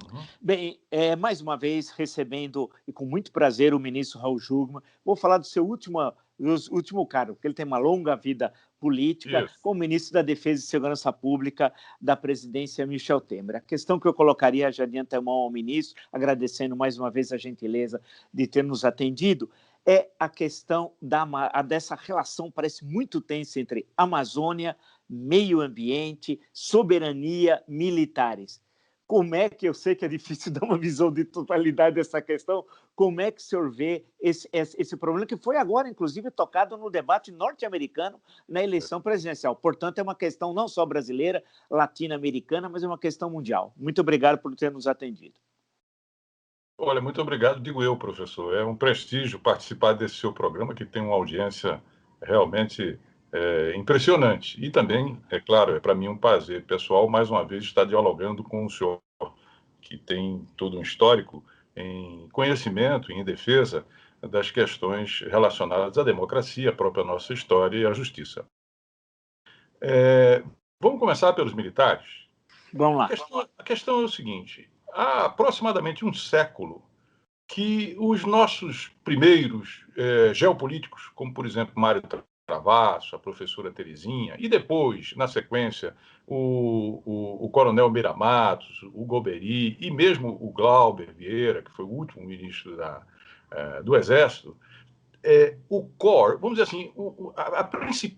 Uhum. Bem, mais uma vez recebendo, e com muito prazer, o ministro Raul Jungmann. Vou falar do seu último cargo, porque ele tem uma longa vida política Isso. como ministro da Defesa e Segurança Pública da presidência Michel Temer. A questão que eu colocaria já de antemão ao ministro, agradecendo mais uma vez a gentileza de ter nos atendido, é a questão dessa relação, parece muito tensa, entre Amazônia, meio ambiente, soberania, militares. Como é que, eu sei que é difícil dar uma visão de totalidade dessa questão, como é que o senhor vê esse problema, que foi agora, inclusive, tocado no debate norte-americano na eleição presidencial? Portanto, é uma questão não só brasileira, latino-americana, mas é uma questão mundial. Muito obrigado por ter nos atendido. Olha, muito obrigado, digo eu, professor. É um prestígio participar desse seu programa, que tem uma audiência realmente impressionante. E também, é claro, é para mim um prazer pessoal, mais uma vez, estar dialogando com o senhor, que tem todo um histórico em conhecimento, em defesa das questões relacionadas à democracia, à própria nossa história e à justiça. Vamos começar pelos militares. Vamos A lá. questão, a questão é o seguinte: há aproximadamente um século que os nossos primeiros geopolíticos, como, por exemplo, Mário Travasso, a professora Terezinha, e depois, na sequência, o coronel Meira Matos, o Golbery e mesmo o Glauber Vieira, que foi o último ministro do Exército, o core, vamos dizer assim,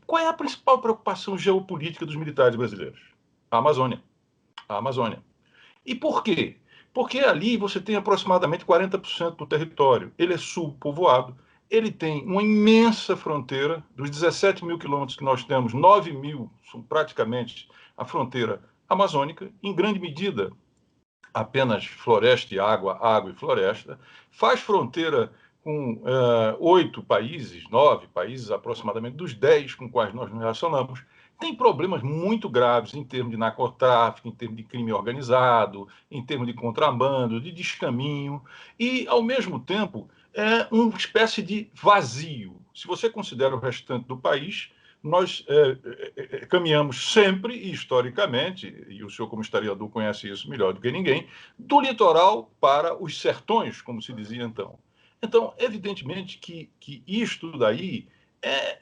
qual é a principal preocupação geopolítica dos militares brasileiros? A Amazônia. A Amazônia. E por quê? Porque ali você tem aproximadamente 40% do território. Ele é subpovoado, ele tem uma imensa fronteira. Dos 17 mil quilômetros que nós temos, 9 mil são praticamente a fronteira amazônica, em grande medida apenas floresta e água, água e floresta. Faz fronteira com 8 países, 9 países aproximadamente, dos 10 com quais nós nos relacionamos. Tem problemas muito graves em termos de narcotráfico, em termos de crime organizado, em termos de contrabando, de descaminho, e, ao mesmo tempo, é uma espécie de vazio. Se você considera o restante do país, nós caminhamos sempre, e historicamente, e o senhor, como historiador, conhece isso melhor do que ninguém, do litoral para os sertões, como se dizia então. Então, evidentemente que isto daí é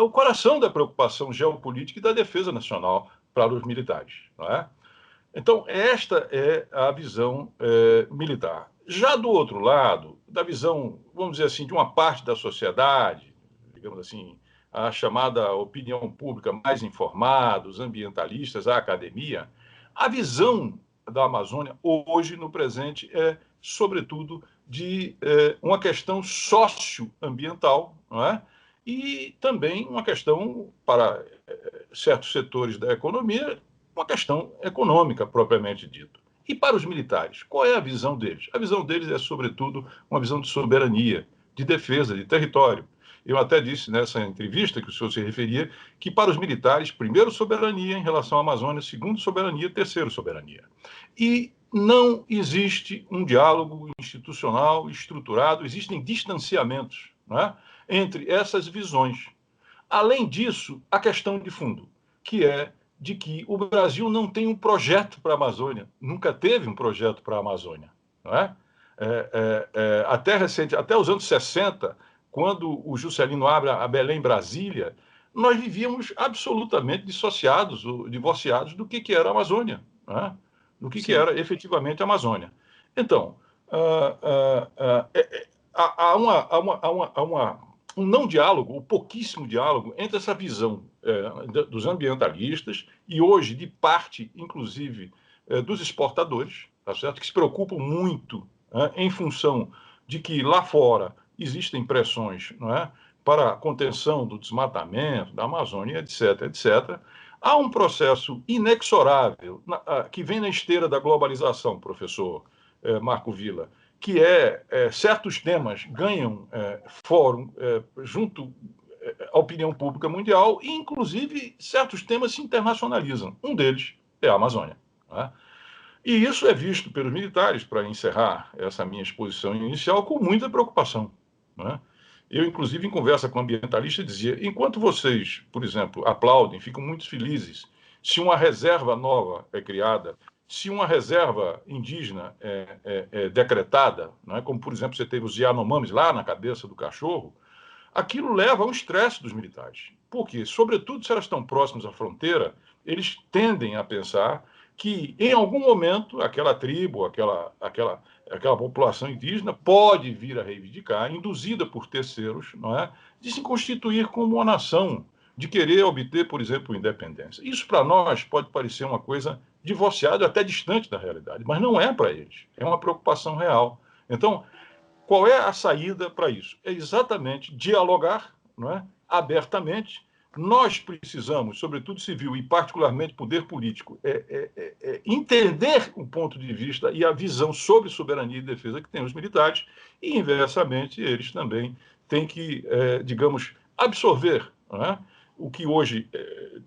o coração da preocupação geopolítica e da defesa nacional para os militares. Não é? Então, esta é a visão militar. Já do outro lado, da visão, vamos dizer assim, de uma parte da sociedade, digamos assim, a chamada opinião pública mais informada, os ambientalistas, a academia, a visão da Amazônia hoje, no presente, é, sobretudo, de uma questão socioambiental, não é? E também uma questão, para certos setores da economia, uma questão econômica, propriamente dito. E para os militares, qual é a visão deles? A visão deles é, sobretudo, uma visão de soberania, de defesa, de território. Eu até disse nessa entrevista que o senhor se referia que, para os militares, primeiro, soberania em relação à Amazônia, segundo, soberania, terceiro, soberania. E não existe um diálogo institucional estruturado, existem distanciamentos, não é, entre essas visões. Além disso, a questão de fundo, que é de que o Brasil não tem um projeto para a Amazônia, nunca teve um projeto para a Amazônia. Não é? Até recente, até os anos 60, quando o Juscelino abre a Belém Brasília, nós vivíamos absolutamente dissociados, divorciados do que era a Amazônia, não é? Do que Sim. era efetivamente a Amazônia. Então, há um não diálogo, ou pouquíssimo diálogo, entre essa visão dos ambientalistas e hoje de parte, inclusive, dos exportadores, tá certo? Que se preocupam muito em função de que lá fora existem pressões, não é, para a contenção do desmatamento, da Amazônia, etc., etc. Há um processo inexorável que vem na esteira da globalização, professor Marco Villa, que certos temas ganham fórum junto à opinião pública mundial e, inclusive, certos temas se internacionalizam. Um deles é a Amazônia. Né? E isso é visto pelos militares, para encerrar essa minha exposição inicial, com muita preocupação. Né? Eu, inclusive, em conversa com ambientalistas, dizia, enquanto vocês, por exemplo, aplaudem, ficam muito felizes se uma reserva nova é criada se uma reserva indígena é decretada, não é? Como, por exemplo, você teve os Yanomamis lá na cabeça do cachorro, aquilo leva a um estresse dos militares. Por quê? Sobretudo se elas estão próximas à fronteira, eles tendem a pensar que, em algum momento, aquela tribo, aquela população indígena pode vir a reivindicar, induzida por terceiros, não é? De se constituir como uma nação, de querer obter, por exemplo, independência. Isso, para nós, pode parecer uma coisa divorciada, até distante da realidade, mas não é para eles. É uma preocupação real. Então, qual é a saída para isso? É exatamente dialogar, não é? Abertamente. Nós precisamos, sobretudo civil e particularmente poder político, entender o ponto de vista e a visão sobre soberania e defesa que têm os militares e, inversamente, eles também têm que, digamos, absorver, não é? O que hoje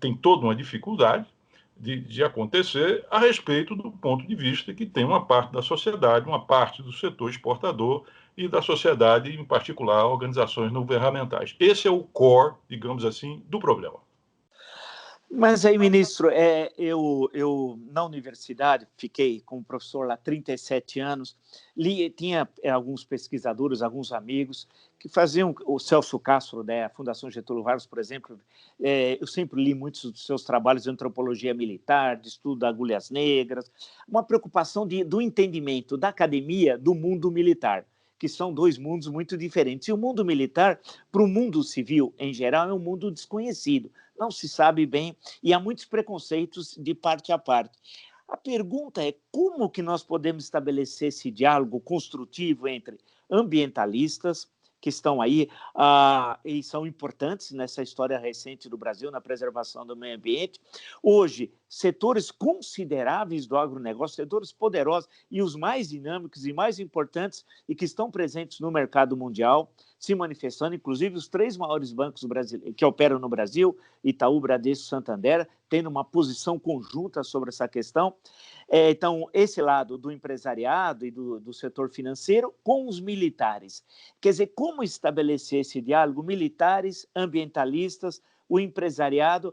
tem toda uma dificuldade de acontecer a respeito do ponto de vista que tem uma parte da sociedade, uma parte do setor exportador e da sociedade, em particular, organizações não governamentais. Esse é o core, digamos assim, do problema. Mas aí, ministro, eu na universidade fiquei como professor lá 37 anos, tinha alguns pesquisadores, alguns amigos que faziam, o Celso Castro, né, a Fundação Getúlio Vargas, por exemplo, eu sempre li muitos dos seus trabalhos de antropologia militar, de estudo de agulhas negras, uma preocupação do entendimento da academia do mundo militar, que são dois mundos muito diferentes. E o mundo militar, para o mundo civil em geral, é um mundo desconhecido, não se sabe bem e há muitos preconceitos de parte a parte. A pergunta é como que nós podemos estabelecer esse diálogo construtivo entre ambientalistas, que estão aí e são importantes nessa história recente do Brasil, na preservação do meio ambiente. Hoje, setores consideráveis do agronegócio, setores poderosos e os mais dinâmicos e mais importantes e que estão presentes no mercado mundial, se manifestando, inclusive os 3 maiores bancos que operam no Brasil, Itaú, Bradesco e Santander, tendo uma posição conjunta sobre essa questão. Então, esse lado do empresariado e do setor financeiro com os militares. Quer dizer, como estabelecer esse diálogo? Militares, ambientalistas, o empresariado,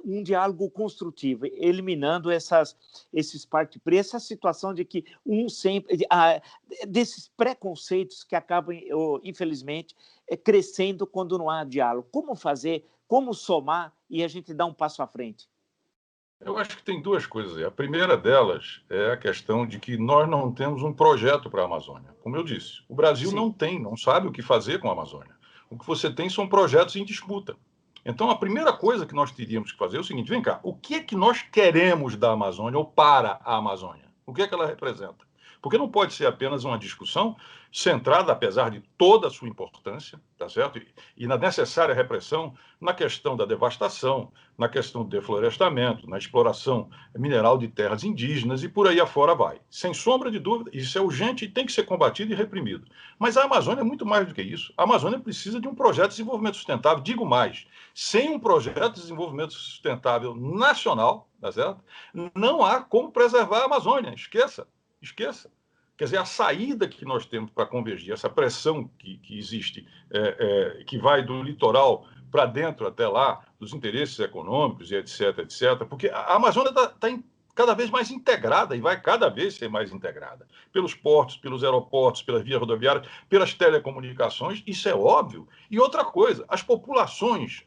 um diálogo construtivo, eliminando esses parte-preço, essa situação de que desses preconceitos que acabam, infelizmente, crescendo quando não há diálogo. Como fazer, como somar e a gente dar um passo à frente? Eu acho que tem 2 coisas aí. A primeira delas é a questão de que nós não temos um projeto para a Amazônia. Como eu disse, o Brasil Sim. não sabe o que fazer com a Amazônia. O que você tem são projetos em disputa. Então, a primeira coisa que nós teríamos que fazer é o seguinte: vem cá, o que é que nós queremos da Amazônia ou para a Amazônia? O que é que ela representa? Porque não pode ser apenas uma discussão centrada, apesar de toda a sua importância, tá certo? E na necessária repressão, na questão da devastação, na questão do deflorestamento, na exploração mineral de terras indígenas e por aí afora vai. Sem sombra de dúvida, isso é urgente e tem que ser combatido e reprimido. Mas a Amazônia é muito mais do que isso. A Amazônia precisa de um projeto de desenvolvimento sustentável. Digo mais, sem um projeto de desenvolvimento sustentável nacional, tá certo? Não há como preservar a Amazônia. Esqueça. Quer dizer, a saída que nós temos para convergir, essa pressão que existe, que vai do litoral para dentro até lá, dos interesses econômicos e etc., porque a Amazônia está cada vez mais integrada e vai cada vez ser mais integrada, pelos portos, pelos aeroportos, pelas vias rodoviárias, pelas telecomunicações, isso é óbvio. E outra coisa, as populações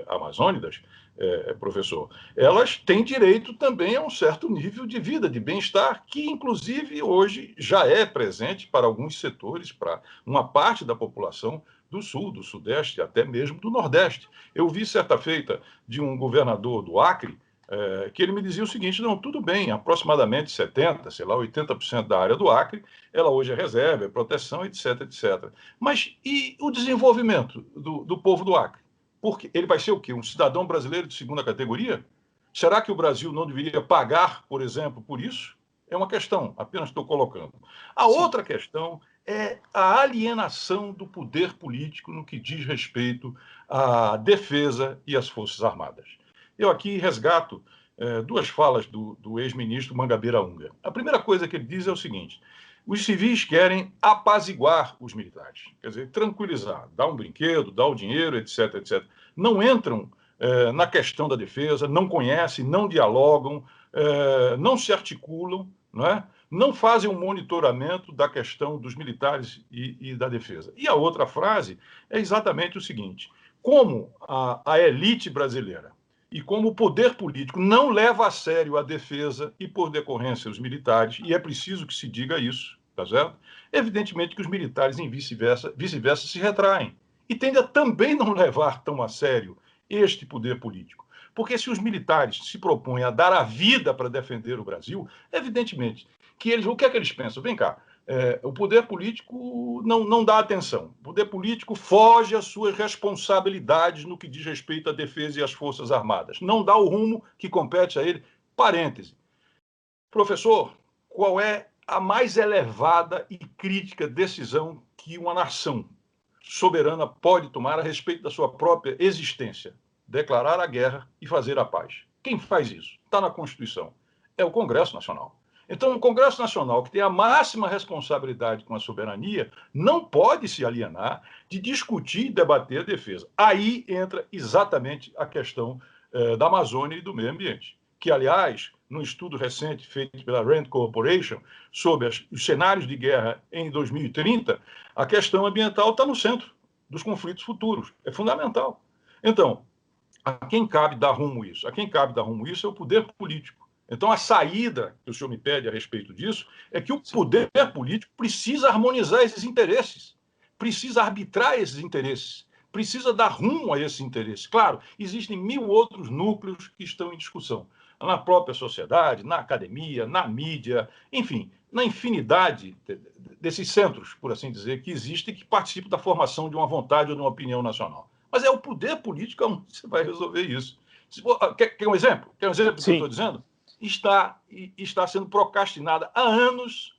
amazônicas, professor, elas têm direito também a um certo nível de vida, de bem-estar, que inclusive hoje já é presente para alguns setores, para uma parte da população do Sul, do Sudeste, até mesmo do Nordeste. Eu vi certa feita de um governador do Acre, que ele me dizia o seguinte: não, tudo bem, aproximadamente 70%, sei lá, 80% da área do Acre, ela hoje é reserva, é proteção, etc. Mas e o desenvolvimento do povo do Acre? Porque ele vai ser o quê? Um cidadão brasileiro de segunda categoria? Será que o Brasil não deveria pagar, por exemplo, por isso? É uma questão, apenas estou colocando. A outra questão é a alienação do poder político no que diz respeito à defesa e às Forças Armadas. Eu aqui resgato 2 falas do ex-ministro Mangabeira Unger. A primeira coisa que ele diz é o seguinte: os civis querem apaziguar os militares, quer dizer, tranquilizar, dar um brinquedo, dar o dinheiro, etc. Não entram na questão da defesa, não conhecem, não dialogam, não se articulam, não é? Não fazem um monitoramento da questão dos militares e da defesa. E a outra frase é exatamente o seguinte: como a elite brasileira e como o poder político não leva a sério a defesa e, por decorrência, os militares, e é preciso que se diga isso, tá certo? Evidentemente que os militares, em vice-versa, se retraem e tendem a também não levar tão a sério este poder político. Porque se os militares se propõem a dar a vida para defender o Brasil, evidentemente que eles, o que é que eles pensam? Vem cá, o poder político não dá atenção. O poder político foge às suas responsabilidades no que diz respeito à defesa e às Forças Armadas. Não dá o rumo que compete a ele. Parêntese. Professor, qual é a mais elevada e crítica decisão que uma nação soberana pode tomar a respeito da sua própria existência? Declarar a guerra e fazer a paz. Quem faz isso? Está na Constituição. É o Congresso Nacional. Então, o Congresso Nacional, que tem a máxima responsabilidade com a soberania, não pode se alienar de discutir e debater a defesa. Aí entra exatamente a questão da Amazônia e do meio ambiente, que, aliás, num estudo recente feito pela Rand Corporation sobre os cenários de guerra em 2030, a questão ambiental está no centro dos conflitos futuros. É fundamental. Então, a quem cabe dar rumo a isso? A quem cabe dar rumo a isso é o poder político. Então, a saída que o senhor me pede a respeito disso é que o poder político precisa harmonizar esses interesses, precisa arbitrar esses interesses, precisa dar rumo a esses interesses. Claro, existem 1000 outros núcleos que estão em discussão, na própria sociedade, na academia, na mídia, enfim, na infinidade desses centros, por assim dizer, que existem e que participam da formação de uma vontade ou de uma opinião nacional. Mas é o poder político onde você vai resolver isso. Quer um exemplo? Quer um exemplo do que eu estou dizendo? Está sendo procrastinada há anos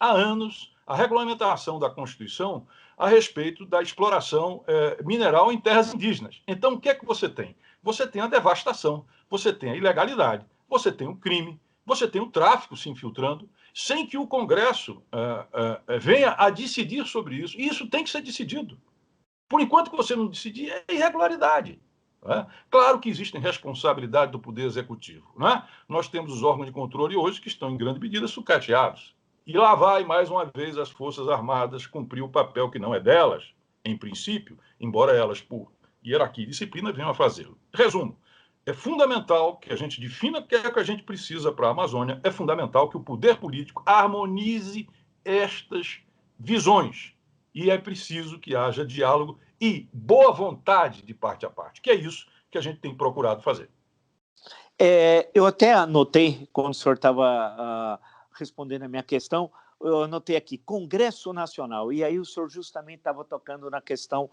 a regulamentação da Constituição a respeito da exploração mineral em terras indígenas. Então, o que é que você tem? Você tem a devastação, você tem a ilegalidade, você tem o crime, você tem o tráfico se infiltrando, sem que o Congresso venha a decidir sobre isso. E isso tem que ser decidido. Por enquanto que você não decidir, é irregularidade. Claro que existem responsabilidades do Poder Executivo. Nós temos os órgãos de controle hoje que estão, em grande medida, sucateados. E lá vai, mais uma vez, as Forças Armadas cumprir o papel que não é delas, em princípio, embora elas, por hierarquia e disciplina, venham a fazê-lo. Resumo, é fundamental que a gente defina o que é que a gente precisa para a Amazônia, é fundamental que o poder político harmonize estas visões. E é preciso que haja diálogo e boa vontade de parte a parte, que é isso que a gente tem procurado fazer. Eu até anotei, quando o senhor estava respondendo a minha questão, eu anotei aqui, Congresso Nacional, e aí o senhor justamente estava tocando na questão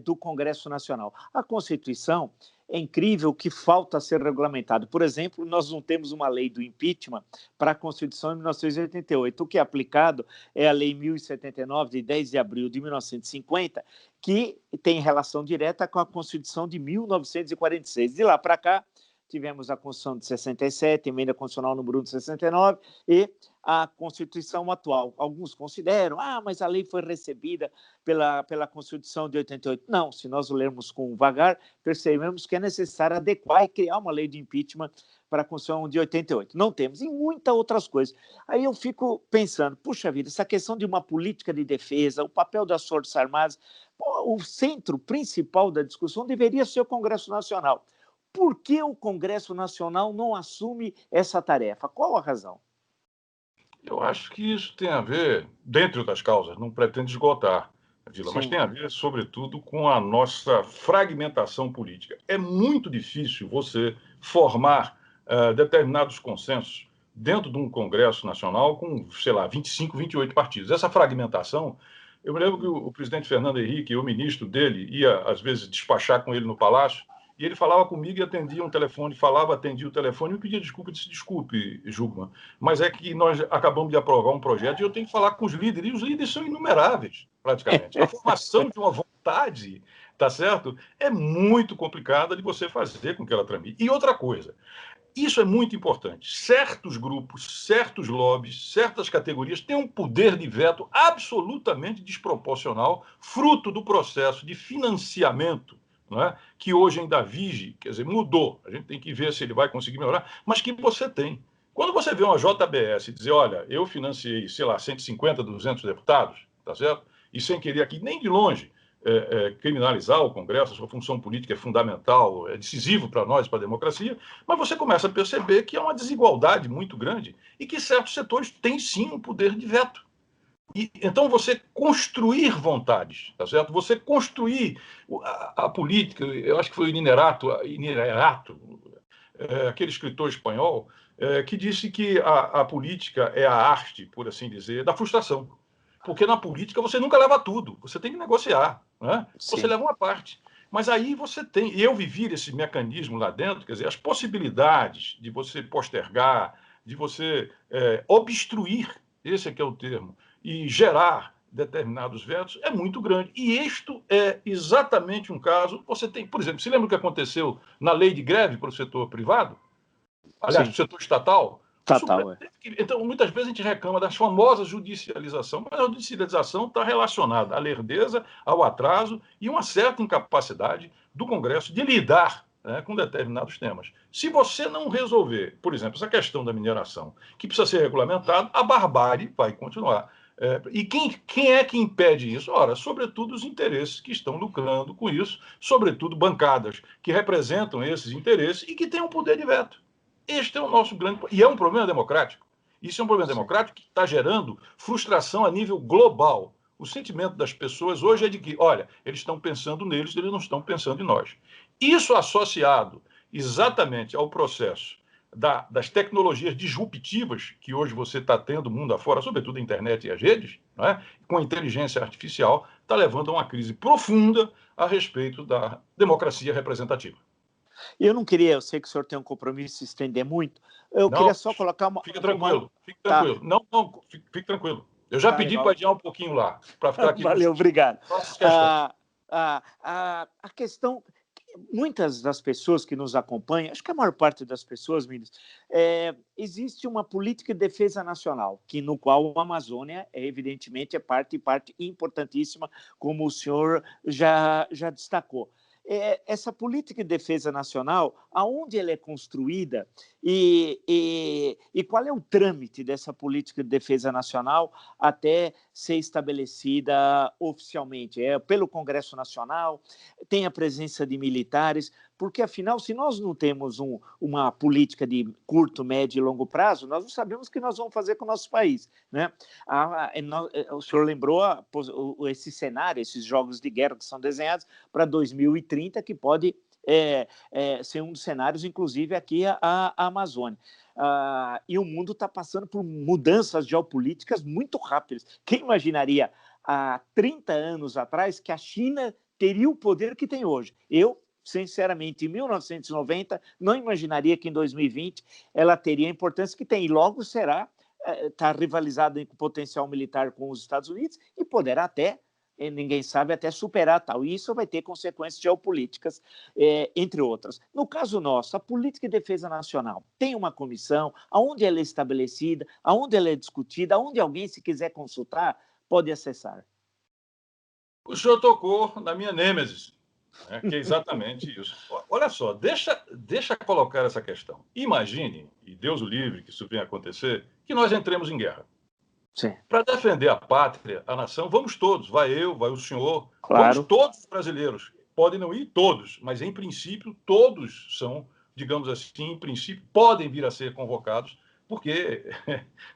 do Congresso Nacional. A Constituição é incrível que falta ser regulamentado. Por exemplo, nós não temos uma lei do impeachment para a Constituição de 1988. O que é aplicado é a Lei 1079, de 10 de abril de 1950, que tem relação direta com a Constituição de 1946. De lá para cá, tivemos a Constituição de 67, emenda constitucional número 1 de 69 e a Constituição atual. Alguns consideram, mas a lei foi recebida pela Constituição de 88. Não, se nós lermos com vagar, percebemos que é necessário adequar e criar uma lei de impeachment para a Constituição de 88. Não temos, e muitas outras coisas. Aí eu fico pensando, puxa vida, essa questão de uma política de defesa, o papel das Forças Armadas, o centro principal da discussão deveria ser o Congresso Nacional. Por que o Congresso Nacional não assume essa tarefa? Qual a razão? Eu acho que isso tem a ver, dentre outras causas, não pretendo esgotar, Vila, mas tem a ver, sobretudo, com a nossa fragmentação política. É muito difícil você formar determinados consensos dentro de um Congresso Nacional com, sei lá, 25, 28 partidos. Essa fragmentação, eu me lembro que o presidente Fernando Henrique, o ministro dele, ia, às vezes, despachar com ele no Palácio, e ele falava comigo e atendia um telefone, atendia o telefone e me pedia desculpa, disse, desculpe, Jugman, mas é que nós acabamos de aprovar um projeto e eu tenho que falar com os líderes, e os líderes são inumeráveis, praticamente. A formação de uma vontade, tá certo? É muito complicada de você fazer com que ela tramite. E outra coisa, isso é muito importante. Certos grupos, certos lobbies, certas categorias têm um poder de veto absolutamente desproporcional, fruto do processo de financiamento, não é? Que hoje ainda vige, quer dizer, mudou. A gente tem que ver se ele vai conseguir melhorar, mas que você tem. Quando você vê uma JBS dizer, olha, eu financiei, sei lá, 150, 200 deputados, tá certo? E sem querer aqui, nem de longe, criminalizar o Congresso, a sua função política é fundamental, é decisivo para nós, para a democracia, mas você começa a perceber que há uma desigualdade muito grande e que certos setores têm, sim, um poder de veto. E, então, você construir vontades, tá certo? Você construir a política, eu acho que foi o Inerato, aquele escritor espanhol, que disse que a política é a arte, por assim dizer, da frustração. Porque na política você nunca leva tudo, você tem que negociar, né? Você leva uma parte. Mas aí você tem, e eu vivi esse mecanismo lá dentro, quer dizer, as possibilidades de você postergar, de você obstruir, esse é que é o termo, e gerar determinados vetos é muito grande. E isto é exatamente um caso. Você tem, por exemplo, se lembra o que aconteceu na lei de greve para o setor privado? Aliás, para o setor estatal? Estatal, Então, muitas vezes a gente reclama da famosa judicialização, mas a judicialização está relacionada à lerdeza, ao atraso e uma certa incapacidade do Congresso de lidar, né, com determinados temas. Se você não resolver, por exemplo, essa questão da mineração, que precisa ser regulamentada, a barbárie vai continuar. E quem é que impede isso? Ora, sobretudo os interesses que estão lucrando com isso, sobretudo bancadas que representam esses interesses e que têm um poder de veto. Este é o nosso grande... E é um problema democrático. Isso é um problema democrático que está gerando frustração a nível global. O sentimento das pessoas hoje é de que, olha, eles estão pensando neles, eles não estão pensando em nós. Isso associado exatamente ao processo das tecnologias disruptivas que hoje você está tendo mundo afora, sobretudo a internet e as redes, né, com a inteligência artificial, está levando a uma crise profunda a respeito da democracia representativa. Eu não queria, eu sei que o senhor tem um compromisso de estender muito, eu queria só colocar uma... Fica tranquilo, fique tranquilo. Tá. Não, fique tranquilo. Eu já pedi para adiar um pouquinho lá, para ficar aqui. Valeu, obrigado. A questão... Muitas das pessoas que nos acompanham, acho que a maior parte das pessoas, ministro, existe uma política de defesa nacional, no qual a Amazônia, evidentemente, é parte importantíssima, como o senhor já destacou. Essa política de defesa nacional, aonde ela é construída e qual é o trâmite dessa política de defesa nacional até ser estabelecida oficialmente? É pelo Congresso Nacional, tem a presença de militares, porque, afinal, se nós não temos uma política de curto, médio e longo prazo, nós não sabemos o que nós vamos fazer com o nosso país, né? O senhor lembrou esse cenário, esses jogos de guerra que são desenhados para 2030, que pode ser um dos cenários, inclusive, aqui a Amazônia. E o mundo está passando por mudanças geopolíticas muito rápidas. Quem imaginaria, há 30 anos atrás, que a China teria o poder que tem hoje? Eu, sinceramente, em 1990, não imaginaria que em 2020 ela teria a importância que tem. E logo está rivalizada em potencial militar com os Estados Unidos e poderá até, ninguém sabe, até superar tal. E isso vai ter consequências geopolíticas, entre outras. No caso nosso, a política de defesa nacional tem uma comissão, aonde ela é estabelecida, aonde ela é discutida, aonde alguém, se quiser consultar, pode acessar. O senhor tocou na minha nêmesis, né, que é exatamente isso. Olha só, deixa colocar essa questão. Imagine, e Deus o livre que isso venha a acontecer, que nós entremos em guerra. Para defender a pátria, a nação, vamos todos, vai eu, vai o senhor, claro. Vamos todos os brasileiros. Podem não ir todos, mas em princípio todos são, digamos assim, em princípio, podem vir a ser convocados, porque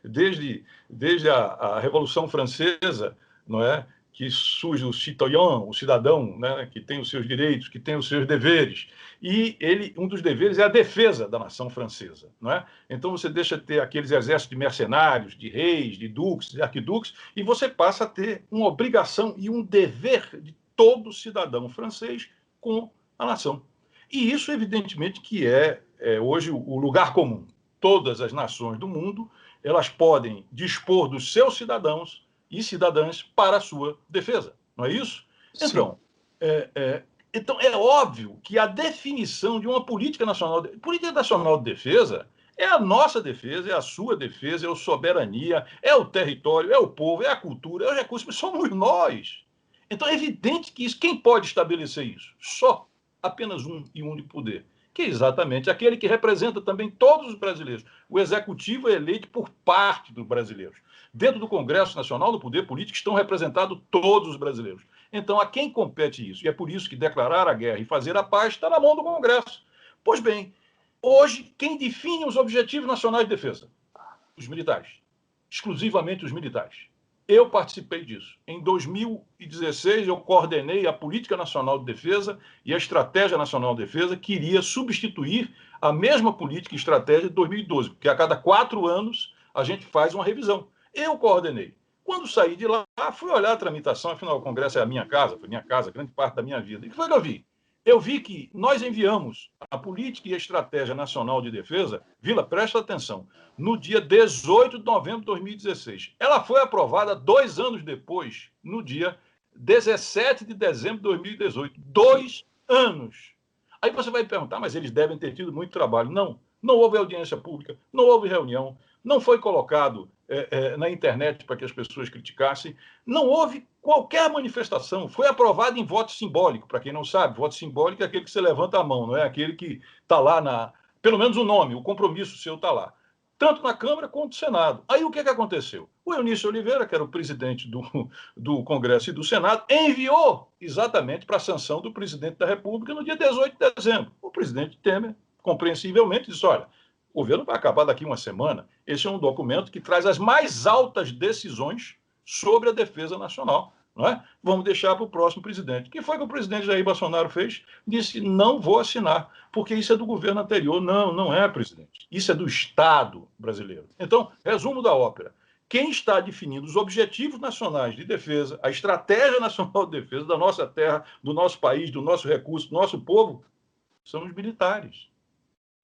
desde a Revolução Francesa, não é? Que surge o citoyen, o cidadão, né, que tem os seus direitos, que tem os seus deveres. E um dos deveres é a defesa da nação francesa. Não é? Então você deixa de ter aqueles exércitos de mercenários, de reis, de duques, de arquiduques, e você passa a ter uma obrigação e um dever de todo cidadão francês com a nação. E isso, evidentemente, que é hoje o lugar comum. Todas as nações do mundo, elas podem dispor dos seus cidadãos e cidadãs para a sua defesa, não é isso? Então, então, é óbvio que a definição de uma política nacional de defesa é a nossa defesa, é a sua defesa, é a soberania, é o território, é o povo, é a cultura, é o recurso, mas somos nós. Então, é evidente que quem pode estabelecer isso? Só apenas um e único poder, que é exatamente aquele que representa também todos os brasileiros. O executivo é eleito por parte dos brasileiros. Dentro do Congresso Nacional, do poder político, estão representados todos os brasileiros. Então, a quem compete isso? E é por isso que declarar a guerra e fazer a paz está na mão do Congresso. Pois bem, hoje, quem define os Objetivos Nacionais de Defesa? Os militares. Exclusivamente os militares. Eu participei disso. Em 2016, eu coordenei a Política Nacional de Defesa e a Estratégia Nacional de Defesa, que iria substituir a mesma política e estratégia de 2012, porque a cada 4 anos a gente faz uma revisão. Eu coordenei. Quando saí de lá, fui olhar a tramitação, afinal o Congresso é a minha casa, foi minha casa, grande parte da minha vida. E o que foi que eu vi? Eu vi que nós enviamos a Política e a Estratégia Nacional de Defesa, Vila, presta atenção, no dia 18 de novembro de 2016. Ela foi aprovada 2 anos depois, no dia 17 de dezembro de 2018. 2 anos. Aí você vai me perguntar, mas eles devem ter tido muito trabalho. Não, não houve audiência pública, não houve reunião, não foi colocado na internet para que as pessoas criticassem, não houve qualquer manifestação, foi aprovado em voto simbólico. Para quem não sabe, voto simbólico é aquele que você levanta a mão, não é aquele que está lá, pelo menos o nome, o compromisso seu está lá, tanto na Câmara quanto no Senado. Aí o que aconteceu? O Eunício Oliveira, que era o presidente do Congresso e do Senado, enviou exatamente para a sanção do presidente da República no dia 18 de dezembro. O presidente Temer, compreensivelmente, disse, olha, o governo vai acabar daqui uma semana. Esse é um documento que traz as mais altas decisões sobre a defesa nacional. Não é? Vamos deixar para o próximo presidente. O que foi que o presidente Jair Bolsonaro fez? Disse, não vou assinar, porque isso é do governo anterior. Não, não é, presidente. Isso é do Estado brasileiro. Então, resumo da ópera. Quem está definindo os objetivos nacionais de defesa, a estratégia nacional de defesa da nossa terra, do nosso país, do nosso recurso, do nosso povo, são os militares.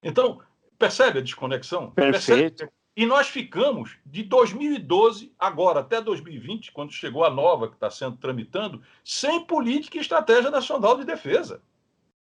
Então, percebe a desconexão? Perfeito. Percebe? E nós ficamos, de 2012 agora até 2020, quando chegou a nova que está sendo tramitando, sem política e estratégia nacional de defesa.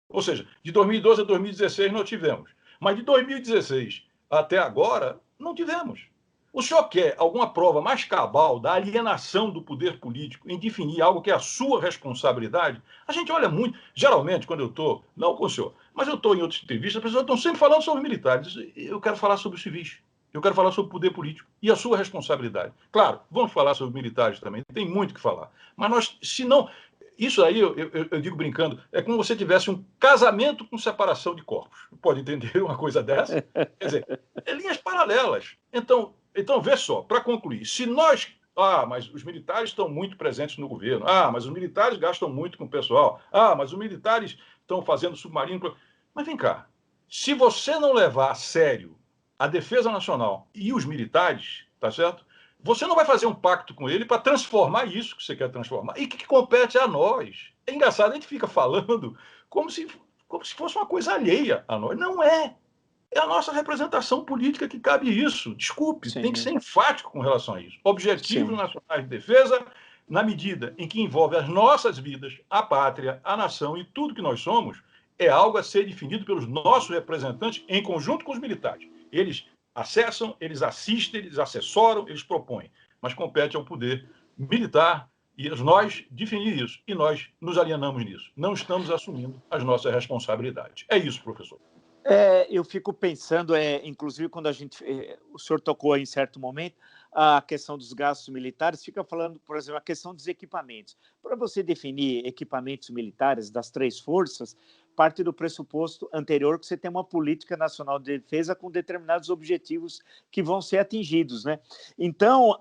Ou seja, de 2012 a 2016 não tivemos. Mas de 2016 até agora, não tivemos. O senhor quer alguma prova mais cabal da alienação do poder político em definir algo que é a sua responsabilidade? A gente olha muito, geralmente, quando eu estou, não com o senhor, mas eu estou em outras entrevistas, as pessoas estão sempre falando sobre militares. Eu quero falar sobre os civis, eu quero falar sobre o poder político e a sua responsabilidade. Claro, vamos falar sobre militares também, tem muito que falar. Mas nós, se não... Isso aí, eu digo brincando, é como se você tivesse um casamento com separação de corpos. Pode entender uma coisa dessa? Quer dizer, é linhas paralelas. Então, vê só, para concluir, se nós... mas os militares estão muito presentes no governo. Mas os militares gastam muito com o pessoal. Mas os militares estão fazendo submarino. Mas vem cá, se você não levar a sério a defesa nacional e os militares, tá certo? Você não vai fazer um pacto com ele para transformar isso que você quer transformar. E que compete a nós. É engraçado, a gente fica falando como se fosse uma coisa alheia a nós. Não é. É a nossa representação política que cabe isso. Desculpe, Sim. tem que ser enfático com relação a isso. Objetivos nacionais de defesa, na medida em que envolve as nossas vidas, a pátria, a nação e tudo que nós somos, é algo a ser definido pelos nossos representantes em conjunto com os militares. Eles acessam, eles assistem, eles assessoram, eles propõem. Mas compete ao poder militar e nós definir isso. E nós nos alienamos nisso. Não estamos assumindo as nossas responsabilidades. É isso, professor. Eu fico pensando, inclusive quando o senhor tocou em certo momento a questão dos gastos militares, fica falando, por exemplo, a questão dos equipamentos. Para você definir equipamentos militares das 3 forças, parte do pressuposto anterior que você tem uma política nacional de defesa com determinados objetivos que vão ser atingidos, né? Então,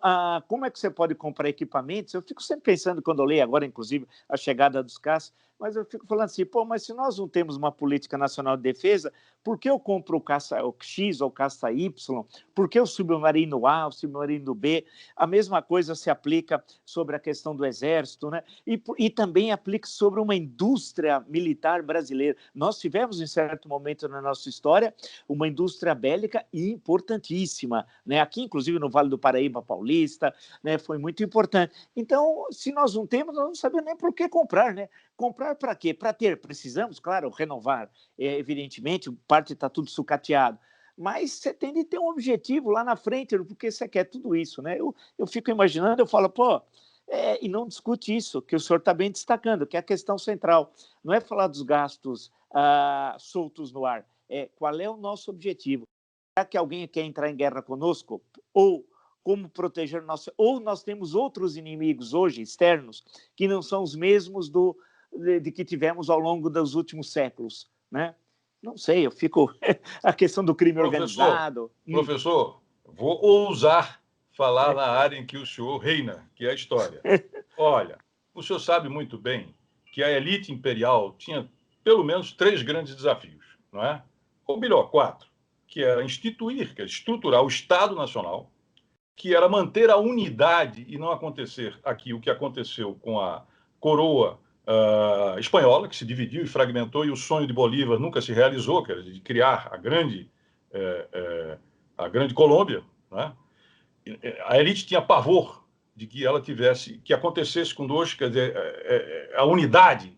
como é que você pode comprar equipamentos? Eu fico sempre pensando, quando eu leio agora, inclusive, a chegada dos caças, mas eu fico falando assim, mas se nós não temos uma política nacional de defesa, por que eu compro o caça X ou o caça Y? Por que o submarino A, o submarino B? A mesma coisa se aplica sobre a questão do Exército, né? E também aplica sobre uma indústria militar brasileira. Nós tivemos, em certo momento na nossa história, uma indústria bélica importantíssima, né? Aqui, inclusive, no Vale do Paraíba Paulista, né? Foi muito importante. Então, se nós não temos, nós não sabemos nem por que comprar, né? Comprar para quê? Para ter, precisamos, claro, renovar, evidentemente, parte está tudo sucateado, mas você tem de ter um objetivo lá na frente, porque você quer tudo isso, né? Eu fico imaginando, eu falo, e não discute isso, que o senhor está bem destacando, que é a questão central, não é falar dos gastos soltos no ar, qual é o nosso objetivo. Será que alguém quer entrar em guerra conosco? Ou como proteger nosso... Ou nós temos outros inimigos hoje, externos, que não são os mesmos de que tivemos ao longo dos últimos séculos, né? Não sei, eu fico... A questão do crime organizado... Professor, vou ousar falar na área em que o senhor reina, que é a história. Olha, o senhor sabe muito bem que a elite imperial tinha pelo menos 3 grandes desafios, não é? Ou melhor, 4, que era instituir, que é estruturar o Estado Nacional, que era manter a unidade e não acontecer aqui o que aconteceu com a coroa espanhola, que se dividiu e fragmentou, e o sonho de Bolívar nunca se realizou, que era de criar a grande Colômbia, né? A elite tinha pavor de que ela tivesse, que acontecesse conosco, quer dizer, a unidade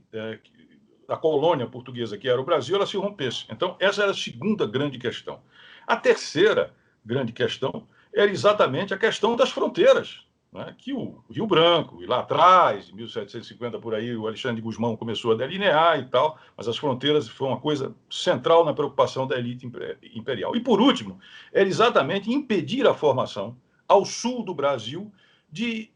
da colônia portuguesa, que era o Brasil, ela se rompesse. Então, essa era a segunda grande questão. A terceira grande questão era exatamente a questão das fronteiras, né? Que o Rio Branco, e lá atrás, em 1750, por aí, o Alexandre de Gusmão começou a delinear e tal, mas as fronteiras foram uma coisa central na preocupação da elite imperial. E, por último, era exatamente impedir a formação ao sul do Brasil de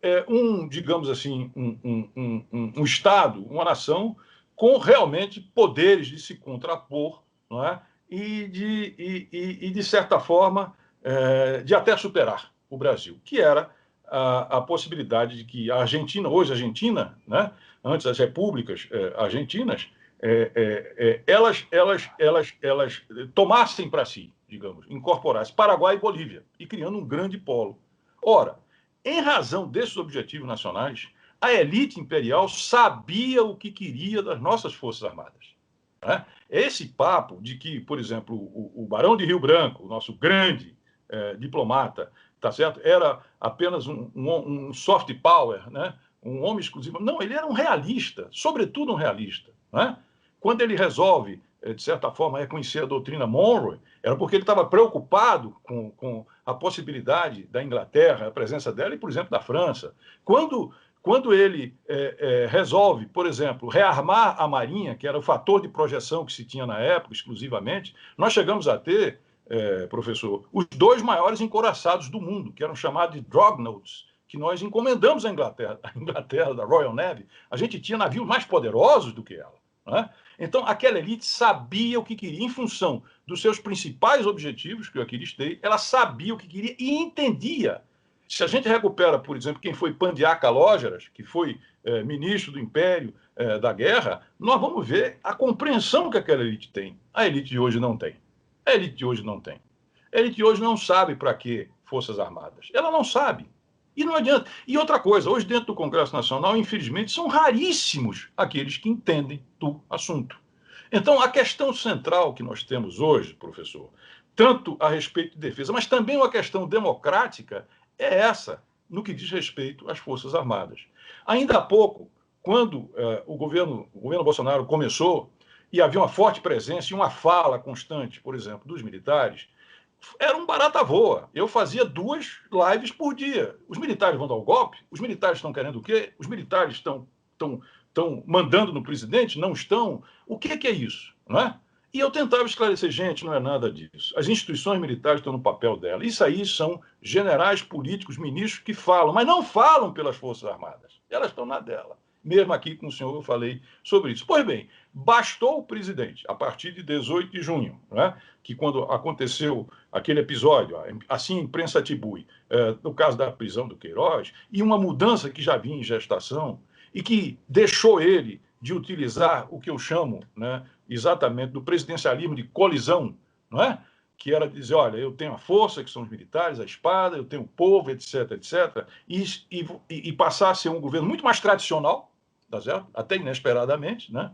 digamos assim, um Estado, uma nação com realmente poderes de se contrapor, não é? E de certa forma, de até superar o Brasil, que era a possibilidade de que a Argentina, hoje a Argentina, né? Antes as repúblicas argentinas, elas tomassem para si, digamos, incorporassem Paraguai e Bolívia, e criando um grande polo. Ora, em razão desses objetivos nacionais, a elite imperial sabia o que queria das nossas Forças Armadas, né? Esse papo de que, por exemplo, o Barão de Rio Branco, o nosso grande diplomata, tá certo? Era apenas um soft power, né? Um homem exclusivo. Não, ele era um realista, sobretudo um realista, né? Quando ele resolve, de certa forma, reconhecer a doutrina Monroe, era porque ele estava preocupado com a possibilidade da Inglaterra, a presença dela e, por exemplo, da França. Quando ele resolve, por exemplo, rearmar a Marinha, que era o fator de projeção que se tinha na época, exclusivamente, nós chegamos a ter, professor, os 2 maiores encouraçados do mundo, que eram chamados de Dreadnoughts, que nós encomendamos à Inglaterra, da Royal Navy. A gente tinha navios mais poderosos do que ela, né? Então, aquela elite sabia o que queria, em função dos seus principais objetivos, que eu aqui listei, ela sabia o que queria e entendia. Se a gente recupera, por exemplo, quem foi Pandiá Calógeras, que foi ministro do Império da Guerra, nós vamos ver a compreensão que aquela elite tem. A elite de hoje não tem. A elite de hoje não tem. A elite de hoje não sabe para que Forças Armadas. Ela não sabe. E não adianta. E outra coisa, hoje dentro do Congresso Nacional, infelizmente, são raríssimos aqueles que entendem do assunto. Então, a questão central que nós temos hoje, professor, tanto a respeito de defesa, mas também uma questão democrática, é essa, no que diz respeito às Forças Armadas. Ainda há pouco, quando o governo Bolsonaro começou, e havia uma forte presença e uma fala constante, por exemplo, dos militares, era um barata voa. Eu fazia 2 lives por dia. Os militares vão dar o golpe? Os militares estão querendo o quê? Os militares estão mandando no presidente? Não estão? O que é isso? Não é? E eu tentava esclarecer, gente, não é nada disso. As instituições militares estão no papel dela. Isso aí são generais políticos, ministros que falam, mas não falam pelas Forças Armadas. Elas estão na dela. Mesmo aqui com o senhor eu falei sobre isso. Pois bem, bastou o presidente, a partir de 18 de junho, né, que quando aconteceu aquele episódio, assim a imprensa atribui, no caso da prisão do Queiroz, e uma mudança que já vinha em gestação, e que deixou ele de utilizar o que eu chamo, né, exatamente do presidencialismo de colisão, não é? Que era dizer, olha, eu tenho a força, que são os militares, a espada, eu tenho o povo, etc., etc., e passar a ser um governo muito mais tradicional, tá certo? Até inesperadamente, né?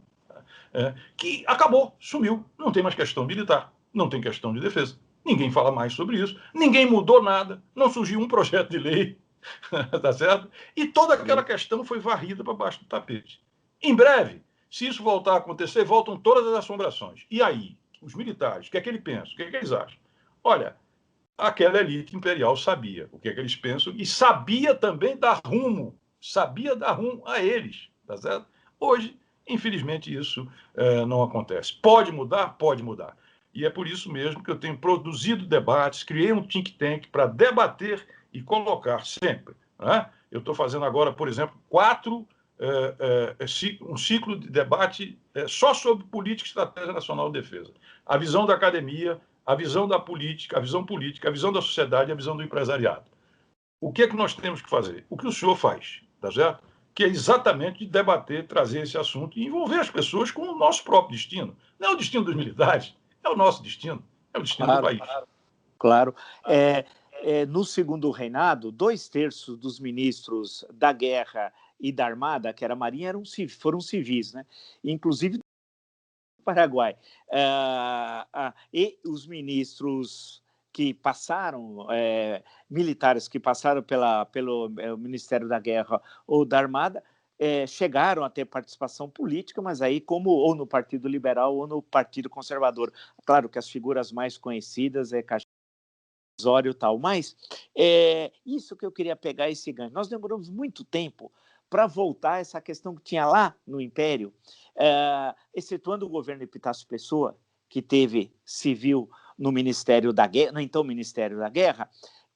Que acabou, sumiu. Não tem mais questão militar, não tem questão de defesa. Ninguém fala mais sobre isso, ninguém mudou nada, não surgiu um projeto de lei, tá certo? E toda aquela questão foi varrida para baixo do tapete. Em breve, se isso voltar a acontecer, voltam todas as assombrações. E aí, os militares, o que é que eles pensam? O que é que eles acham? Olha, aquela elite imperial sabia o que é que eles pensam e sabia também dar rumo a eles, tá certo? Hoje, infelizmente, isso não acontece. Pode mudar? Pode mudar. E é por isso mesmo que eu tenho produzido debates, criei um think tank para debater e colocar sempre. Né? Eu estou fazendo agora, por exemplo, um ciclo de debate só sobre política e estratégia nacional de defesa. A visão da academia, a visão da política, a visão da sociedade e a visão do empresariado. O que é que nós temos que fazer? O que o senhor faz, tá certo? Que é exatamente debater, trazer esse assunto e envolver as pessoas com o nosso próprio destino. Não é o destino dos militares, é o nosso destino, é o destino do país. Claro. No segundo reinado, 2/3 dos ministros da Guerra e da Armada, que era a Marinha, foram civis, né? Inclusive do Paraguai. E os ministros que passaram, militares que passaram pelo Ministério da Guerra ou da Armada, chegaram a ter participação política, mas aí ou no Partido Liberal ou no Partido Conservador. Claro que as figuras mais conhecidas é Osório e tal, mas isso que eu queria pegar esse gancho. Nós demoramos muito tempo para voltar a essa questão que tinha lá no Império, excetuando o governo Epitácio Pessoa, que teve civil no Ministério da Guerra, no então Ministério da Guerra,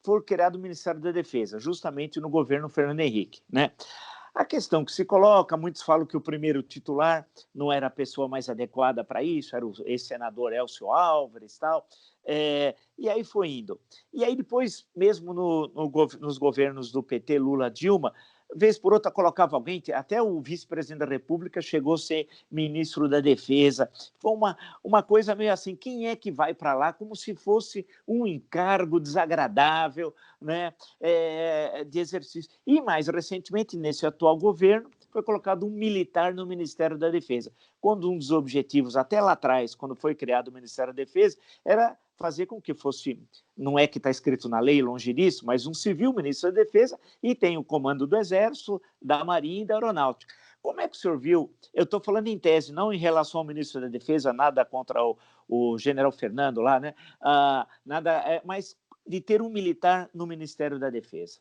foi criado o Ministério da Defesa, justamente no governo Fernando Henrique, né? A questão que se coloca, muitos falam que o primeiro titular não era a pessoa mais adequada para isso, era o ex-senador Elcio Álvares e tal, e aí foi indo. E aí depois, mesmo nos governos do PT, Lula, Dilma, vez por outra colocava alguém, até o vice-presidente da República chegou a ser ministro da Defesa. Foi uma coisa meio assim, quem é que vai para lá? Como se fosse um encargo desagradável, né, de exercício. E mais recentemente, nesse atual governo, foi colocado um militar no Ministério da Defesa, quando um dos objetivos, até lá atrás, quando foi criado o Ministério da Defesa, era fazer com que fosse, não é que está escrito na lei, longe disso, mas um civil ministro da Defesa, e tem o comando do Exército, da Marinha e da Aeronáutica. Como é que o senhor viu? Eu estou falando em tese, não em relação ao ministro da Defesa, nada contra o general Fernando lá, né? Mas de ter um militar no Ministério da Defesa.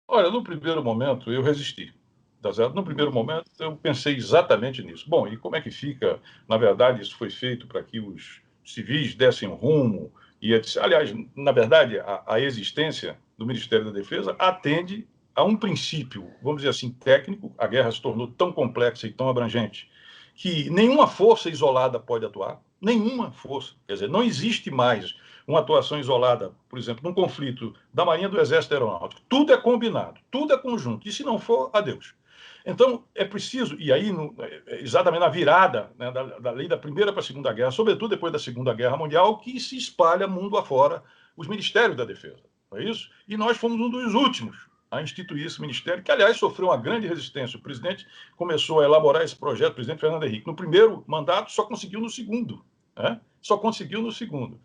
Olha, no primeiro momento eu resisti. Tá certo? No primeiro momento eu pensei exatamente nisso. Bom, e como é que fica? Na verdade, isso foi feito para que os civis dessem um rumo e etc. Aliás, na verdade, a existência do Ministério da Defesa atende a um princípio, vamos dizer assim, técnico. A guerra se tornou tão complexa e tão abrangente que nenhuma força isolada pode atuar, nenhuma força. Quer dizer, não existe mais uma atuação isolada, por exemplo, num conflito da Marinha, do Exército Aeronáutico. Tudo é combinado, tudo é conjunto. E se não for, adeus. Então, é preciso, e aí, exatamente na virada, né, da lei da Primeira para a Segunda Guerra, sobretudo depois da Segunda Guerra Mundial, que se espalha mundo afora os ministérios da defesa. Não é isso? E nós fomos um dos últimos a instituir esse ministério, que, aliás, sofreu uma grande resistência. O presidente começou a elaborar esse projeto, o presidente Fernando Henrique, no primeiro mandato, só conseguiu no segundo. Né? Só conseguiu no segundo.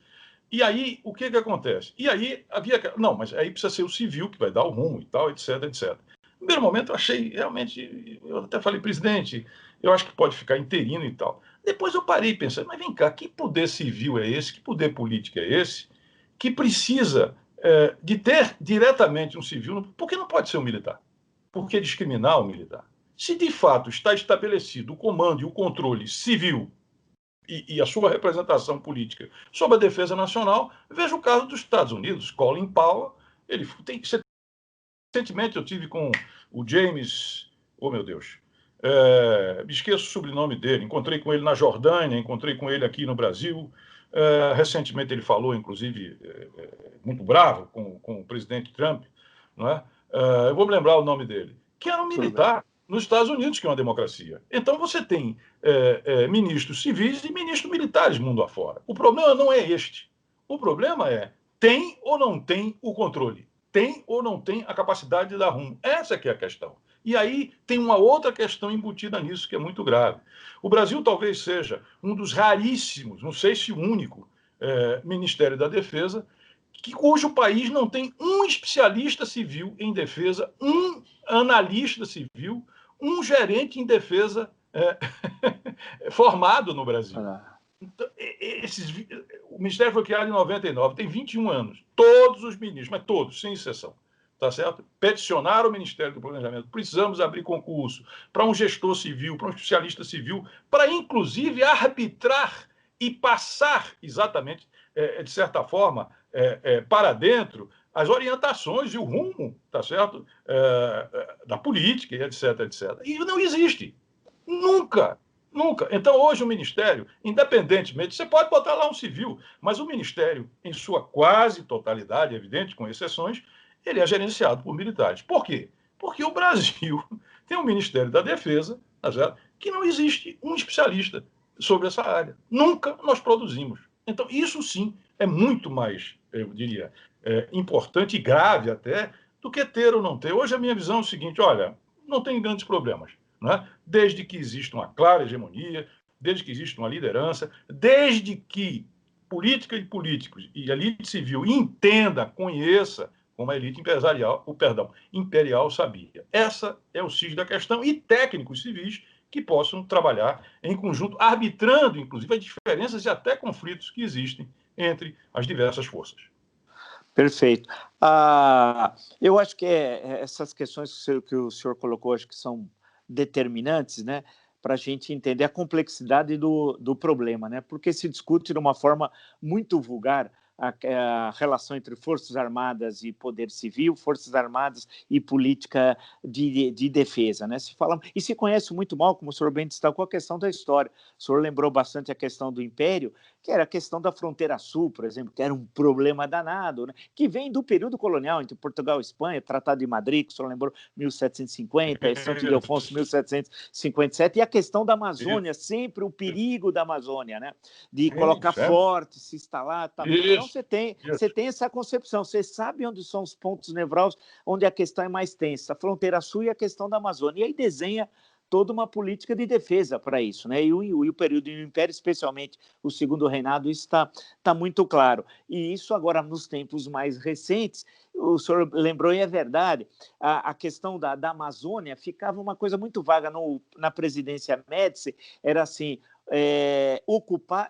E aí, o que acontece? E aí havia... Não, mas aí precisa ser o civil que vai dar o rumo e tal, etc, etc. No primeiro momento eu achei realmente, eu até falei, presidente, eu acho que pode ficar interino e tal. Depois eu parei pensando, mas vem cá, que poder civil é esse, que poder político é esse, que precisa de ter diretamente um civil, por que não pode ser um militar? Por que discriminar o militar? Se de fato está estabelecido o comando e o controle civil e a sua representação política sobre a defesa nacional, veja o caso dos Estados Unidos, Colin Powell, ele tem que ser. Recentemente eu tive com o James, oh meu Deus, me esqueço o sobrenome dele, encontrei com ele na Jordânia, encontrei com ele aqui no Brasil, recentemente ele falou, inclusive, muito bravo com o presidente Trump, não é? Eu vou me lembrar o nome dele, que era um militar nos Estados Unidos, que é uma democracia. Então você tem ministros civis e ministros militares mundo afora. O problema não é este. O problema é, tem ou não tem o controle? Tem ou não tem a capacidade de dar rumo? Essa que é a questão. E aí tem uma outra questão embutida nisso que é muito grave. O Brasil talvez seja um dos raríssimos, não sei se o único, Ministério da Defesa, cujo país não tem um especialista civil em defesa, um analista civil, um gerente em defesa formado no Brasil. Então, o Ministério foi criado em 99, tem 21 anos. Todos os ministros, mas todos, sem exceção, tá certo? Peticionaram o Ministério do Planejamento. Precisamos abrir concurso para um gestor civil, para um especialista civil, para, inclusive, arbitrar e passar exatamente, de certa forma, para dentro as orientações e o rumo, tá certo? Da política, etc, etc. E não existe. Nunca. Nunca. Então, hoje, o Ministério, independentemente, você pode botar lá um civil, mas o Ministério, em sua quase totalidade, evidente, com exceções, ele é gerenciado por militares. Por quê? Porque o Brasil tem um Ministério da Defesa, tá certo? Que não existe um especialista sobre essa área. Nunca nós produzimos. Então, isso sim é muito mais, eu diria, importante e grave até, do que ter ou não ter. Hoje a minha visão é o seguinte, olha, não tem grandes problemas, né? Desde que exista uma clara hegemonia, desde que exista uma liderança, desde que política e políticos e a elite civil entenda, conheça, como a elite empresarial, imperial sabia. Essa é o X da questão, e técnicos civis que possam trabalhar em conjunto, arbitrando, inclusive, as diferenças e até conflitos que existem entre as diversas forças. Perfeito. Eu acho que essas questões que o senhor colocou, acho que são determinantes, né, para a gente entender a complexidade do problema, né, porque se discute de uma forma muito vulgar a relação entre Forças Armadas e Poder Civil, Forças Armadas e política de defesa, né? Se fala, e se conhece muito mal, como o senhor bem destacou, a questão da história. O senhor lembrou bastante a questão do Império, que era a questão da fronteira sul, por exemplo, que era um problema danado, né? Que vem do período colonial entre Portugal e Espanha, Tratado de Madrid, que o senhor lembrou, 1750, Santo Ildefonso, 1757, e a questão da Amazônia, sempre o perigo da Amazônia, né? De colocar forte, se instalar, tal. Então, você tem essa concepção, você sabe onde são os pontos nevrálgicos, onde a questão é mais tensa, a fronteira sul e a questão da Amazônia. E aí desenha toda uma política de defesa para isso, né? E o período do Império, especialmente o Segundo Reinado, isso está muito claro. E isso agora, nos tempos mais recentes, o senhor lembrou, e é verdade, a questão da Amazônia ficava uma coisa muito vaga na presidência Médici, era assim, ocupar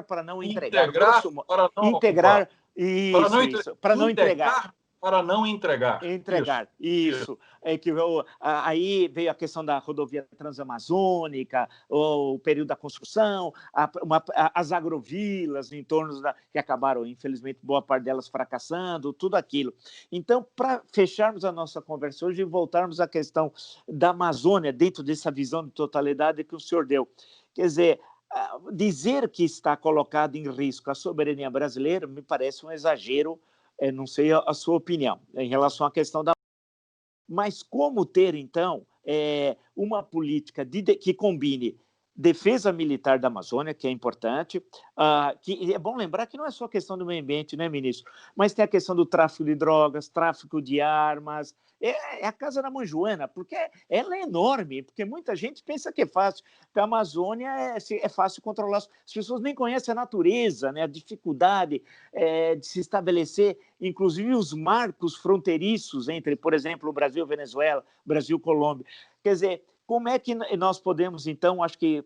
para não entregar. Integrar para não integrar, ocupar. Para não entregar. Para não entregar. Entregar, isso. É que aí veio a questão da rodovia transamazônica, o período da construção, as agrovilas em torno que acabaram, infelizmente, boa parte delas fracassando, tudo aquilo. Então, para fecharmos a nossa conversa hoje e voltarmos à questão da Amazônia, dentro dessa visão de totalidade que o senhor deu, quer dizer, dizer que está colocada em risco a soberania brasileira me parece um exagero. Não sei a sua opinião em relação à questão da... Mas como ter, então, uma política que combine defesa militar da Amazônia, que é importante, que é bom lembrar que não é só questão do meio ambiente, né, ministro? Mas tem a questão do tráfico de drogas, tráfico de armas, é a casa da mãe Joana, porque ela é enorme, porque muita gente pensa que é fácil, que a Amazônia é fácil controlar, as pessoas nem conhecem a natureza, né, a dificuldade de se estabelecer, inclusive os marcos fronteiriços entre, por exemplo, o Brasil e Venezuela, Brasil-Colômbia. Quer dizer, como é que nós podemos, então, acho que,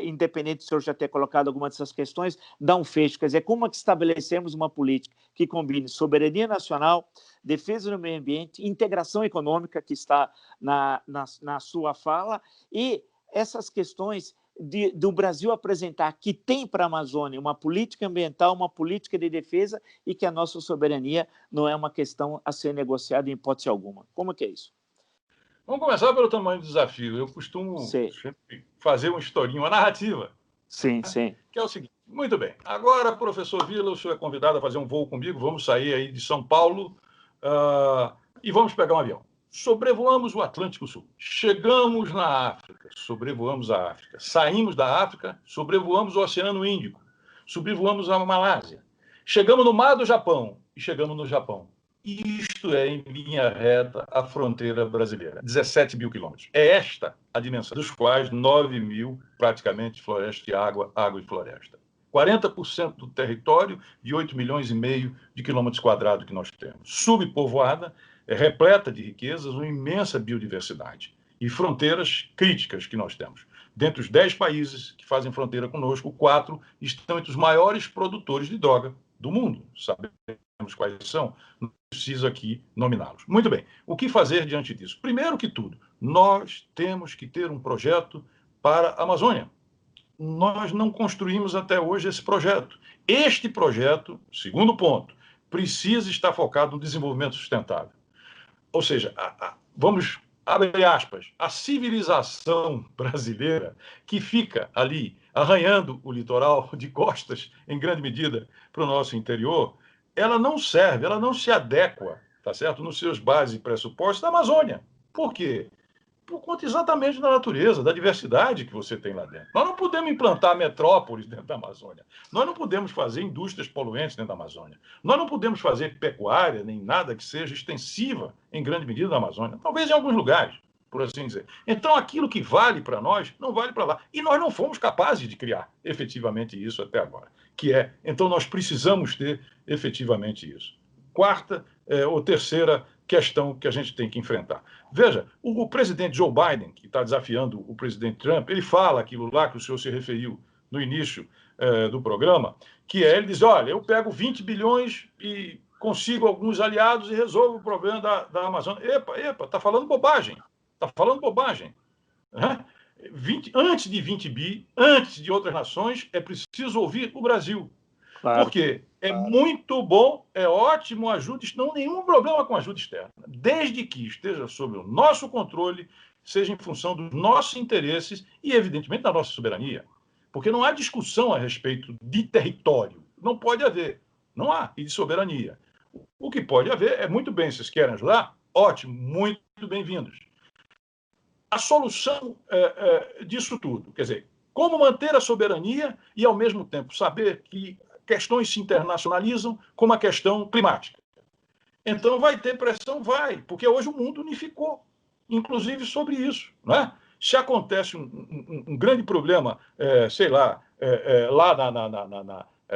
independente do senhor já ter colocado alguma dessas questões, dar um fecho, quer dizer, como é que estabelecemos uma política que combine soberania nacional, defesa do meio ambiente, integração econômica, que está na sua fala, e essas questões do Brasil apresentar que tem para a Amazônia uma política ambiental, uma política de defesa, e que a nossa soberania não é uma questão a ser negociada em hipótese alguma. Como é que é isso? Vamos começar pelo tamanho do desafio. Eu costumo sempre fazer uma historinha, uma narrativa. Sim, sim. Que é o seguinte. Muito bem. Agora, professor Vila, o senhor é convidado a fazer um voo comigo. Vamos sair aí de São Paulo e vamos pegar um avião. Sobrevoamos o Atlântico Sul. Chegamos na África. Sobrevoamos a África. Saímos da África. Sobrevoamos o Oceano Índico. Sobrevoamos a Malásia. Chegamos no Mar do Japão. E chegamos no Japão. Isto é, em linha reta, a fronteira brasileira. 17 mil quilômetros. É esta a dimensão, dos quais 9 mil, praticamente, floresta e água, água e floresta. 40% do território de 8 milhões e meio de quilômetros quadrados que nós temos. Subpovoada, repleta de riquezas, uma imensa biodiversidade. E fronteiras críticas que nós temos. Dentre os 10 países que fazem fronteira conosco, 4 estão entre os maiores produtores de droga do mundo. Sabemos quais são, não preciso aqui nominá-los. Muito bem, o que fazer diante disso? Primeiro que tudo, nós temos que ter um projeto para a Amazônia. nós não construímos até hoje esse projeto. Este projeto, segundo ponto, precisa estar focado no desenvolvimento sustentável. Ou seja, vamos abrir aspas, a civilização brasileira que fica ali arranhando o litoral de costas, em grande medida, para o nosso interior, ela não serve, ela não se adequa, tá certo, nos seus bases e pressupostos da Amazônia. Por quê? Por conta exatamente da natureza, da diversidade que você tem lá dentro. Nós não podemos implantar metrópoles dentro da Amazônia. Nós não podemos fazer indústrias poluentes dentro da Amazônia. Nós não podemos fazer pecuária, nem nada que seja extensiva, em grande medida, na Amazônia. Talvez em alguns lugares, por assim dizer. Então, aquilo que vale para nós, não vale para lá. E nós não fomos capazes de criar efetivamente isso até agora. Então, nós precisamos ter efetivamente isso. Quarta ou terceira questão que a gente tem que enfrentar. Veja, o presidente Joe Biden, que está desafiando o presidente Trump, ele fala aquilo lá que o senhor se referiu no início do programa, que ele diz, olha, eu pego 20 bilhões e consigo alguns aliados e resolvo o problema da Amazônia. Epa, está falando bobagem. Está falando bobagem. Né? Antes de 20 bi, antes de outras nações, é preciso ouvir o Brasil. Claro. Porque é muito bom, é ótimo ajuda, não há nenhum problema com ajuda externa, desde que esteja sob o nosso controle, seja em função dos nossos interesses e, evidentemente, da nossa soberania. Porque não há discussão a respeito de território. Não pode haver. Não há. E de soberania. O que pode haver é, muito bem, vocês querem ajudar? Ótimo, muito bem-vindos. A solução disso tudo, quer dizer, como manter a soberania e, ao mesmo tempo, saber que questões se internacionalizam como a questão climática. Então, vai ter pressão? Vai, porque hoje o mundo unificou, inclusive sobre isso. Não é? Se acontece um grande problema, sei lá, lá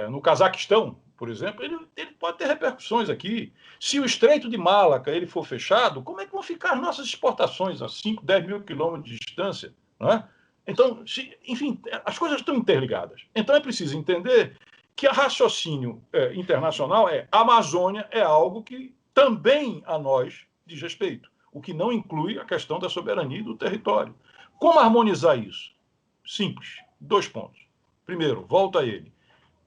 no Cazaquistão, por exemplo, ele pode ter repercussões aqui. Se o Estreito de Malaca ele for fechado, como é que vão ficar as nossas exportações a 5, 10 mil quilômetros de distância? Não é? Então, enfim, as coisas estão interligadas. Então, é preciso entender que a raciocínio internacional a Amazônia é algo que também a nós diz respeito, o que não inclui a questão da soberania e do território. Como harmonizar isso? Simples, 2 pontos. Primeiro, volto a ele,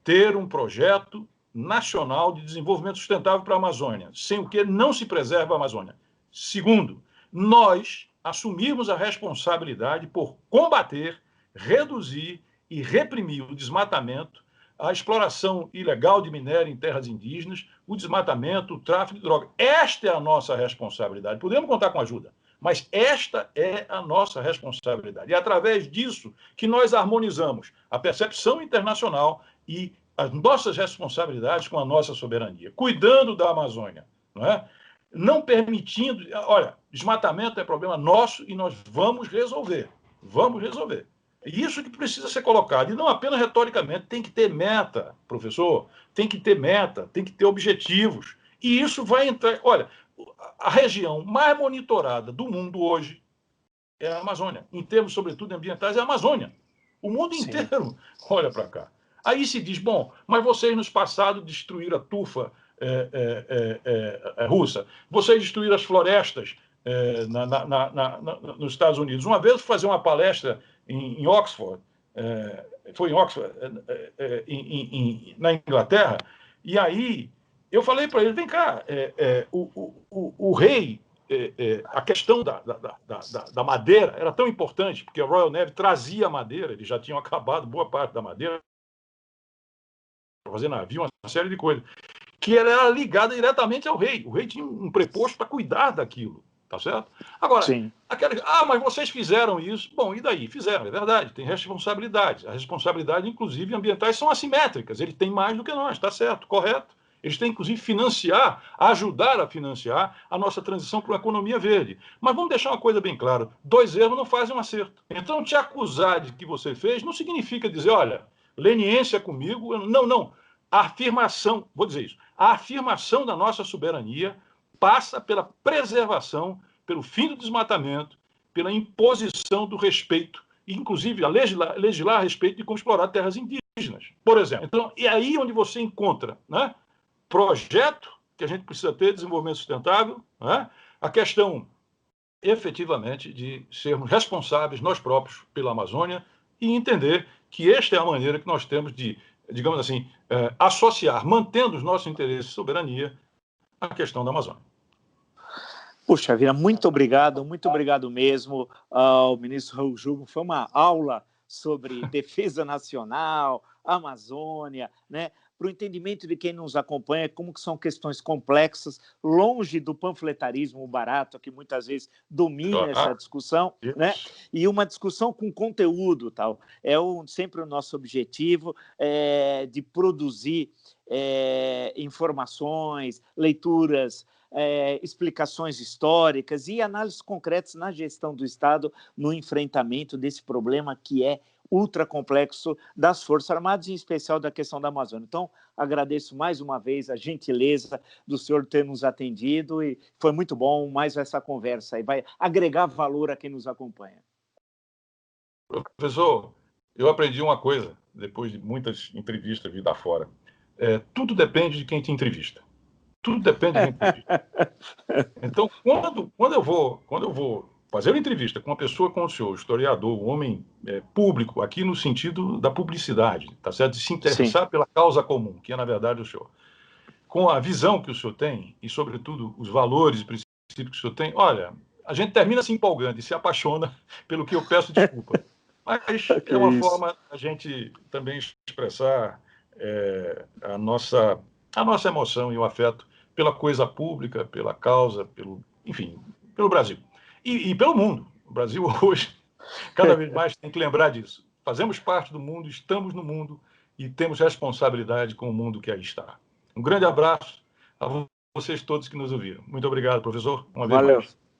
ter um projeto nacional de desenvolvimento sustentável para a Amazônia, sem o que não se preserva a Amazônia. Segundo, nós assumirmos a responsabilidade por combater, reduzir e reprimir o desmatamento, a exploração ilegal de minério em terras indígenas, o desmatamento, o tráfico de drogas. Esta é a nossa responsabilidade. Podemos contar com ajuda, mas esta é a nossa responsabilidade. E é através disso que nós harmonizamos a percepção internacional e as nossas responsabilidades com a nossa soberania, cuidando da Amazônia, não é? Não permitindo... Olha, desmatamento é problema nosso e nós vamos resolver. Vamos resolver. É isso que precisa ser colocado, e não apenas retoricamente, tem que ter meta, professor, tem que ter meta, tem que ter objetivos, e isso vai entrar... Olha, a região mais monitorada do mundo hoje é a Amazônia, em termos, sobretudo, ambientais, é a Amazônia. O mundo inteiro olha para cá. Aí se diz, bom, mas vocês nos passados destruíram a tufa russa, vocês destruíram as florestas nos Estados Unidos. Uma vez eu fui fazer uma palestra em Oxford, foi em Oxford, na Inglaterra, e aí eu falei para ele, vem cá, o rei, a questão da madeira era tão importante, porque a Royal Navy trazia madeira, eles já tinham acabado boa parte da madeira, para fazer navio, uma série de coisas, que ela era ligada diretamente ao rei. O rei tinha um preposto para cuidar daquilo. Tá certo? Agora, mas vocês fizeram isso. Bom, e daí? Fizeram, é verdade, tem responsabilidades. As responsabilidades, inclusive, ambientais são assimétricas. Eles têm mais do que nós, tá certo, correto. Eles têm, inclusive, ajudar a financiar a nossa transição para uma economia verde. Mas vamos deixar uma coisa bem clara, 2 erros não fazem um acerto. Então, te acusar de que você fez não significa dizer, olha, leniência comigo. Não. A afirmação, vou dizer isso, a afirmação da nossa soberania passa pela preservação, pelo fim do desmatamento, pela imposição do respeito, e inclusive a legislar a respeito de como explorar terras indígenas, por exemplo. Então, é aí onde você encontra, né, projeto que a gente precisa ter, desenvolvimento sustentável, né, a questão, efetivamente, de sermos responsáveis, nós próprios, pela Amazônia, e entender que esta é a maneira que nós temos de, digamos assim, associar, mantendo os nossos interesses de soberania, a questão da Amazônia. Puxa vida, muito obrigado mesmo ao ministro Raul Jungmann. Foi uma aula sobre defesa nacional, Amazônia, né? Para o entendimento de quem nos acompanha, como que são questões complexas, longe do panfletarismo barato, que muitas vezes domina essa discussão, né? E uma discussão com conteúdo, tal. Sempre o nosso objetivo de produzir informações, leituras, explicações históricas e análises concretas na gestão do Estado no enfrentamento desse problema que é ultra complexo das Forças Armadas, em especial da questão da Amazônia. Então, agradeço mais uma vez a gentileza do senhor ter nos atendido e foi muito bom mais essa conversa e vai agregar valor a quem nos acompanha. Professor, eu aprendi uma coisa depois de muitas entrevistas vida fora. Tudo depende de quem te entrevista. Tudo depende de quem te entrevista. Então, quando eu vou fazer uma entrevista com uma pessoa como o senhor, historiador, um homem público, aqui no sentido da publicidade, tá certo? De se interessar pela causa comum, que é, na verdade, o senhor. Com a visão que o senhor tem, e, sobretudo, os valores e princípios que o senhor tem, olha, a gente termina se empolgando e se apaixona pelo que eu peço desculpa. Mas é uma forma a gente também expressar a nossa emoção e o afeto pela coisa pública, pela causa, enfim, pelo Brasil. E pelo mundo. O Brasil hoje, cada vez mais, tem que lembrar disso. Fazemos parte do mundo, estamos no mundo e temos responsabilidade com o mundo que aí está. Um grande abraço a vocês todos que nos ouviram. Muito obrigado, professor. Uma vez mais.